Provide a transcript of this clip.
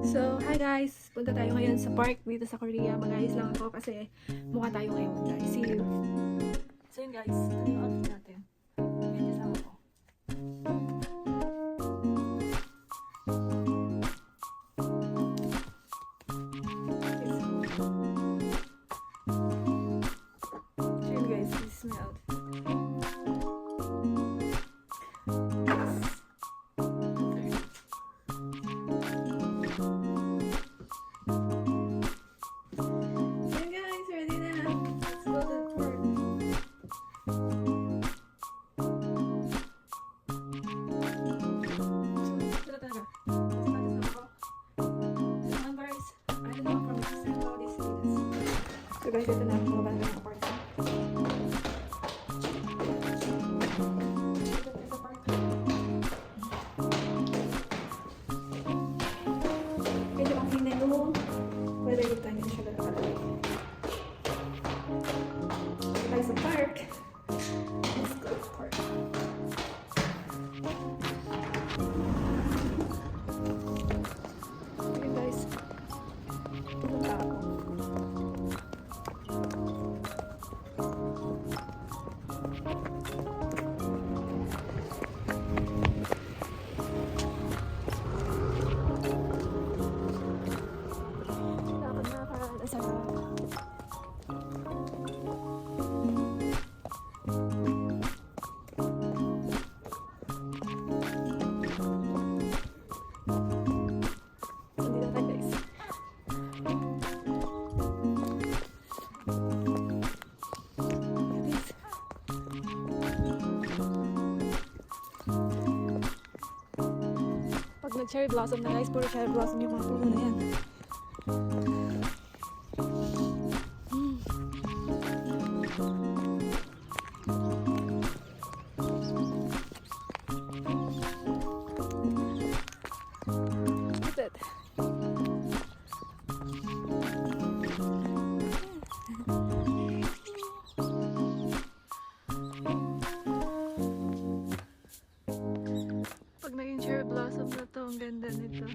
So, hi guys! Punta tayo ngayon sa park dito sa Korea. Mag-ayos lang ako kasi mukha tayo ngayon guys. See you! So yun guys, ito yung outfit natin. Ayan, kasama ko. So yun guys, this is my outfit. So guys, ito na ang mga bagay ng apartment. Medyo ang tingnan mo, pwede rin tayo siya nakakalagay. Tayo sa park. Let's go to park. Okay guys, pupunta ako. Pag nag-cherry blossom na guys, puro cherry blossom yung mga puno na yan. Look at that. Pag naging cherry blossom na to, ang ganda nito.